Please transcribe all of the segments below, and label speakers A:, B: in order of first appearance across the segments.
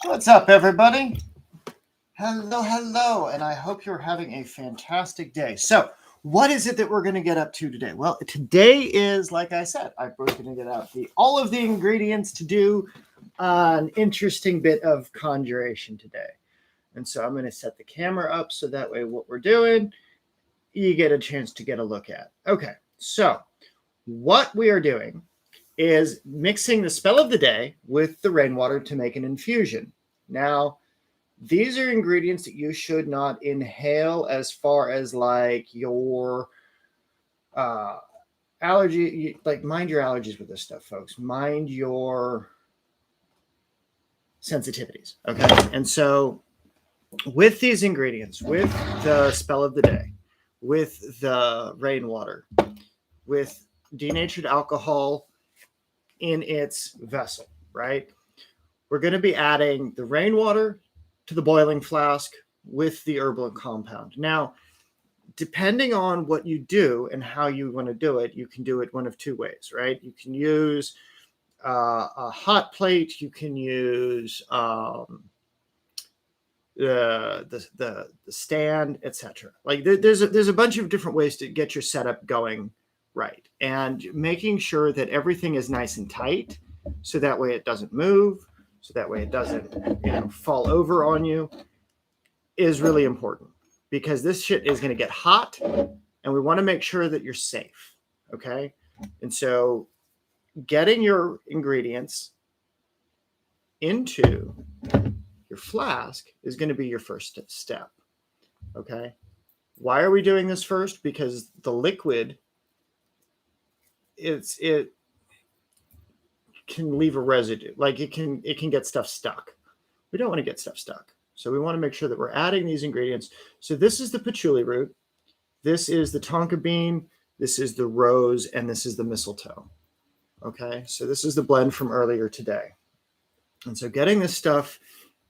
A: What's up, everybody? Hello, and I hope you're having a fantastic day. So, what is it that we're going to get up to today? Well, today is, like I said, we're going to get out all of the ingredients to do an interesting bit of conjuration today. And so I'm going to set the camera up so that way what we're doing, you get a chance to get a look at. Okay, so what we are doing is mixing the spell of the day with the rainwater to make an infusion. Now, these are ingredients that you should not inhale as far as like your allergy, like mind your allergies with this stuff, folks. Mind your sensitivities. Okay. And so with these ingredients, with the spell of the day, with the rainwater, with denatured alcohol in its vessel, right? We're going to be adding the rainwater to the boiling flask with the herbal compound. Now, depending on what you do and how you want to do it, you can do it one of two ways, right? You can use a hot plate. You can use the stand, etc. Like there's a bunch of different ways to get your setup going right, and making sure that everything is nice and tight, so that way it doesn't move, so that way it doesn't fall over on you, is really important, because this shit is going to get hot, and we want to make sure that you're safe. Okay, and so getting your ingredients into your flask is going to be your first step. Okay, why are we doing this first? Because the liquid, it can leave a residue. Like it can get stuff stuck. We don't want to get stuff stuck, so we want to make sure that we're adding these ingredients. So this is the patchouli root, this is the tonka bean, this is the rose, and this is the mistletoe. Okay, so this is the blend from earlier today. And so getting this stuff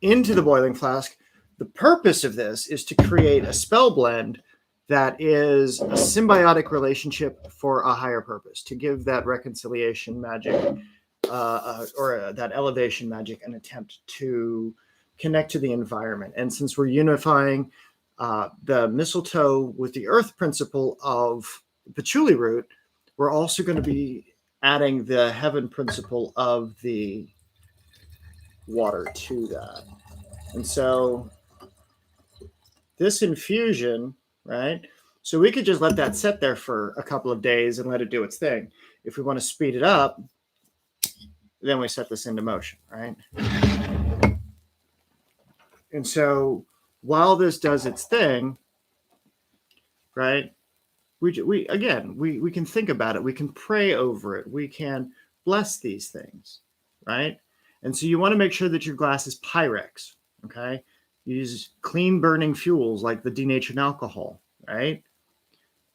A: into the boiling flask, the purpose of this is to create a spell blend that is a symbiotic relationship for a higher purpose, to give that reconciliation magic or that elevation magic an attempt to connect to the environment. And since we're unifying the mistletoe with the earth principle of patchouli root, we're also going to be adding the heaven principle of the water to that. And so this infusion, right? So we could just let that sit there for a couple of days and let it do its thing. If we want to speed it up, then we set this into motion, right? And so while this does its thing, right, we can think about it. We can pray over it. We can bless these things, right? And so you want to make sure that your glass is Pyrex, okay? Use clean burning fuels like the denatured alcohol, right?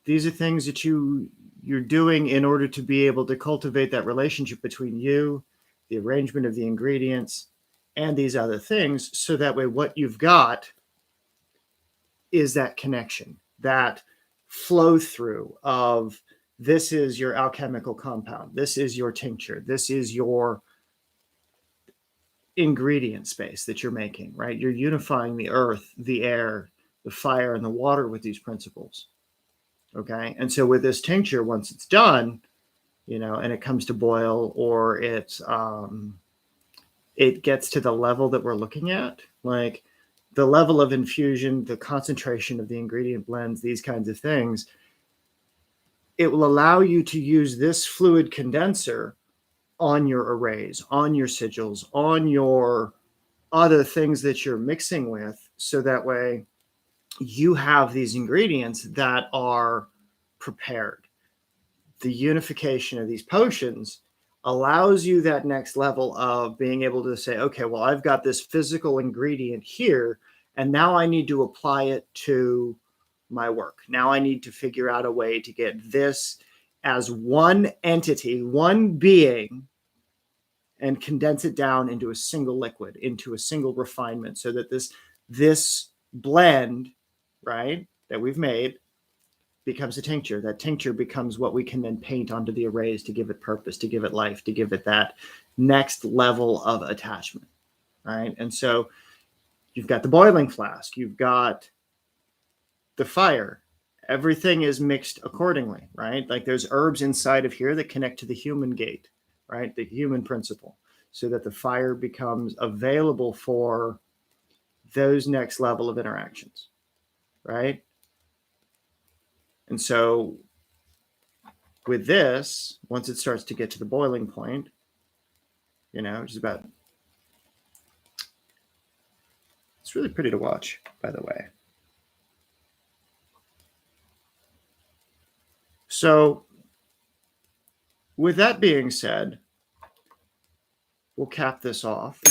A: These are things that you're doing in order to be able to cultivate that relationship between you, the arrangement of the ingredients, and these other things, so that way what you've got is that connection, that flow through of this is your alchemical compound, this is your tincture, this is your ingredient space that you're making, right? You're unifying the earth, the air, the fire, and the water with these principles. Okay, and so with this tincture, once it's done, and it comes to boil, or it gets to the level that we're looking at, like the level of infusion, the concentration of the ingredient blends, these kinds of things, it will allow you to use this fluid condenser on your arrays, on your sigils, on your other things that you're mixing with, so that way you have these ingredients that are prepared. The unification of these potions allows you that next level of being able to say, okay, well, I've got this physical ingredient here, and now I need to apply it to my work. Now I need to figure out a way to get this as one entity, one being, and condense it down into a single liquid, into a single refinement, so that this blend, right, that we've made becomes a tincture. That tincture becomes what we can then paint onto the arrays to give it purpose, to give it life, to give it that next level of attachment, right? And so you've got the boiling flask, you've got the fire. Everything is mixed accordingly, right? Like there's herbs inside of here that connect to the human gate, right? The human principle, so that the fire becomes available for those next level of interactions, right? And so with this, once it starts to get to the boiling point, which is about, it's really pretty to watch, by the way. So with that being said, we'll cap this off,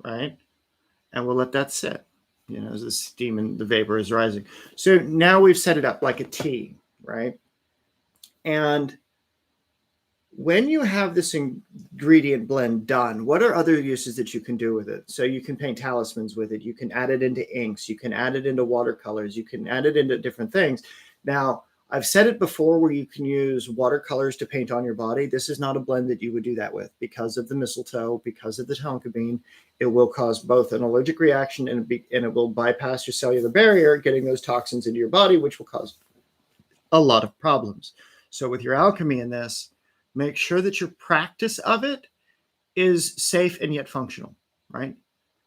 A: right? And we'll let that sit, as the steam and the vapor is rising. So now we've set it up like a tea, right? And when you have this ingredient blend done, what are other uses that you can do with it? So you can paint talismans with it. You can add it into inks. You can add it into watercolors. You can add it into different things. Now, I've said it before where you can use watercolors to paint on your body. This is not a blend that you would do that with because of the mistletoe, because of the tonka bean. It will cause both an allergic reaction and it will bypass your cellular barrier, getting those toxins into your body, which will cause a lot of problems. So with your alchemy in this, make sure that your practice of it is safe and yet functional, right?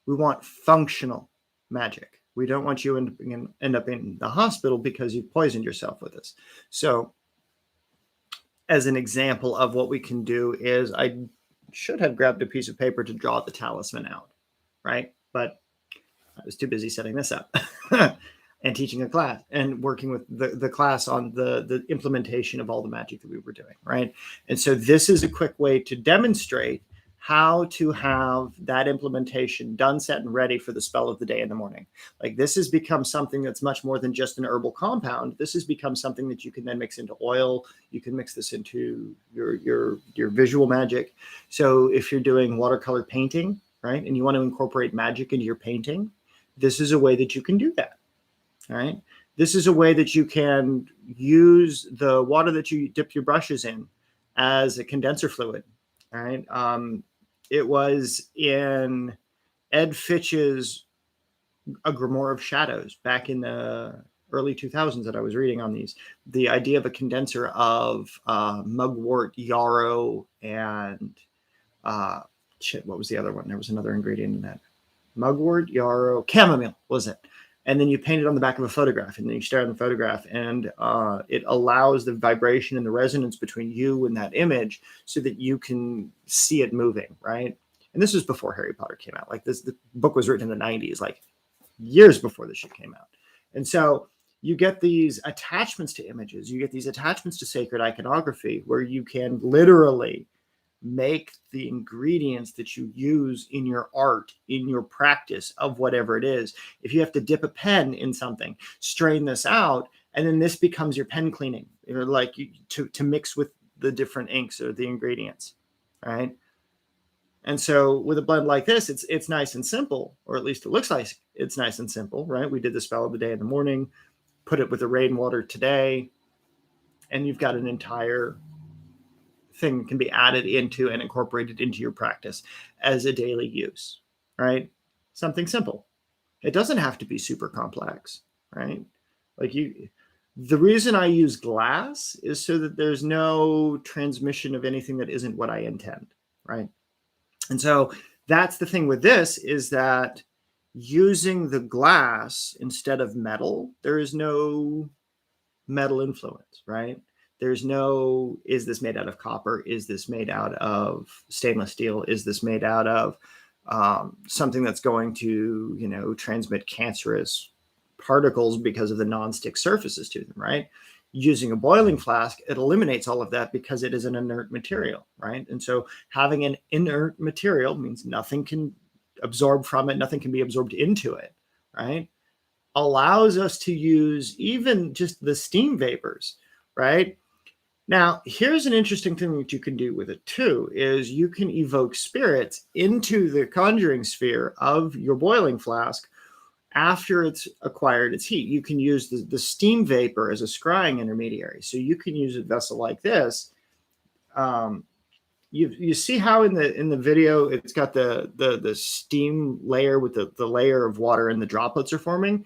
A: We want functional magic. We don't want you end up in the hospital because you've poisoned yourself with this. So as an example of what we can do is I should have grabbed a piece of paper to draw the talisman out, right? But I was too busy setting this up and teaching a class and working with the class on the implementation of all the magic that we were doing, right? And so this is a quick way to demonstrate how to have that implementation done, set, and ready for the spell of the day in the morning. Like this has become something that's much more than just an herbal compound. This has become something that you can then mix into oil. You can mix this into your visual magic. So if you're doing watercolor painting, right, and you want to incorporate magic into your painting, this is a way that you can do that, right? This is a way that you can use the water that you dip your brushes in as a condenser fluid, right? It was in Ed Fitch's A Grimoire of Shadows back in the early 2000s that I was reading on these. The idea of a condenser of mugwort, yarrow, and what was the other one? There was another ingredient in that. Mugwort, yarrow, chamomile was it? And then you paint it on the back of a photograph, and then you stare at the photograph, and it allows the vibration and the resonance between you and that image so that you can see it moving, right? And this was before Harry Potter came out. Like the book was written in the 90s, like years before this shit came out. And so you get these attachments to images, you get these attachments to sacred iconography where you can literally make the ingredients that you use in your art, in your practice of whatever it is. If you have to dip a pen in something, strain this out, and then this becomes your pen cleaning, like to mix with the different inks or the ingredients, right? And so with a blend like this, it's nice and simple, or at least it looks like it's nice and simple, right? We did the spell of the day in the morning, put it with the rainwater today, and you've got an entire thing can be added into and incorporated into your practice as a daily use, right? Something simple. It doesn't have to be super complex, right? The reason I use glass is so that there's no transmission of anything that isn't what I intend, right? And so that's the thing with this is that using the glass instead of metal, there is no metal influence, right? There's no, is this made out of copper? Is this made out of stainless steel? Is this made out of something that's going to, transmit cancerous particles because of the non-stick surfaces to them, right? Using a boiling flask, it eliminates all of that because it is an inert material, right? And so having an inert material means nothing can absorb from it, nothing can be absorbed into it, right? Allows us to use even just the steam vapors, right? Now, here's an interesting thing that you can do with it too, is you can evoke spirits into the conjuring sphere of your boiling flask after it's acquired its heat. You can use the steam vapor as a scrying intermediary. So you can use a vessel like this you see how in the video it's got the steam layer with the layer of water and the droplets are forming.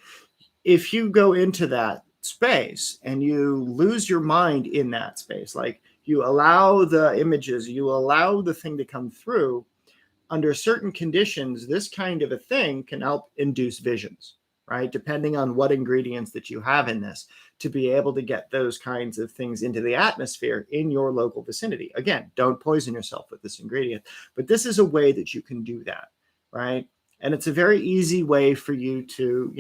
A: If you go into that space and you lose your mind in that space, like you allow the images, you allow the thing to come through, under certain conditions, this kind of a thing can help induce visions, right? Depending on what ingredients that you have in this, to be able to get those kinds of things into the atmosphere in your local vicinity. Again, don't poison yourself with this ingredient, but this is a way that you can do that, right? And it's a very easy way for you to,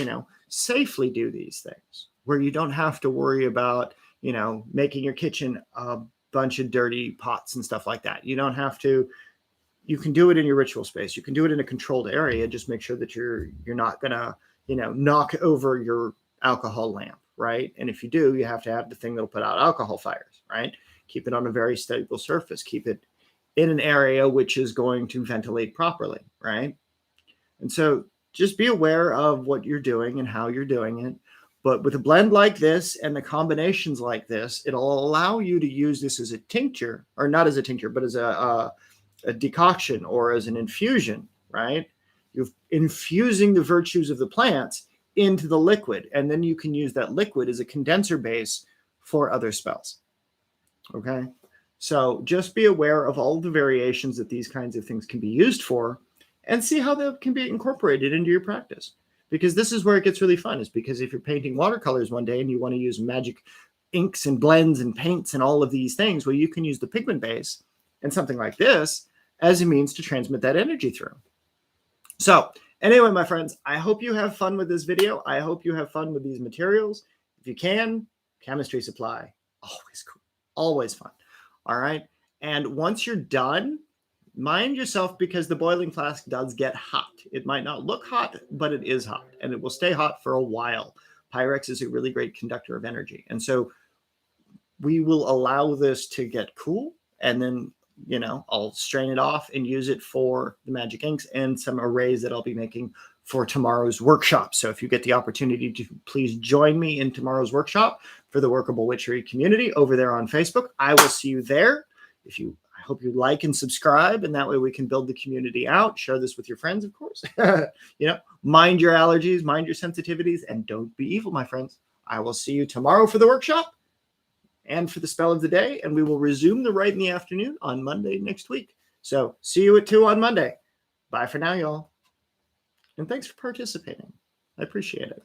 A: safely do these things where you don't have to worry about, making your kitchen a bunch of dirty pots and stuff like that. You don't have to. You can do it in your ritual space. You can do it in a controlled area. Just make sure that you're not gonna, knock over your alcohol lamp, right? And if you do, you have to have the thing that'll put out alcohol fires, right? Keep it on a very stable surface. Keep it in an area which is going to ventilate properly, right? And so just be aware of what you're doing and how you're doing it. But with a blend like this and the combinations like this, it'll allow you to use this as a tincture, or not as a tincture, but as a decoction or as an infusion, right? You're infusing the virtues of the plants into the liquid, and then you can use that liquid as a condenser base for other spells. Okay, so just be aware of all the variations that these kinds of things can be used for, and see how they can be incorporated into your practice. Because this is where it gets really fun, is because if you're painting watercolors one day and you want to use magic inks and blends and paints and all of these things, well, you can use the pigment base and something like this as a means to transmit that energy through. So anyway, my friends, I hope you have fun with this video. I hope you have fun with these materials. If you can, chemistry supply, always cool, always fun. All right. And once you're done, mind yourself, because the boiling flask does get hot. It might not look hot, but it is hot, and it will stay hot for a while. Pyrex is a really great conductor of energy. And so we will allow this to get cool, and then, I'll strain it off and use it for the magic inks and some arrays that I'll be making for tomorrow's workshop. So if you get the opportunity to, please join me in tomorrow's workshop for the Workable Witchery community over there on Facebook. I will see you there. I hope you like and subscribe, and that way we can build the community out. Share this with your friends, of course. Mind your allergies, mind your sensitivities, and don't be evil, my friends. I will see you tomorrow for the workshop and for the spell of the day, and we will resume the Rite in the afternoon on Monday next week. So see you at 2 on Monday. Bye for now, y'all. And thanks for participating. I appreciate it.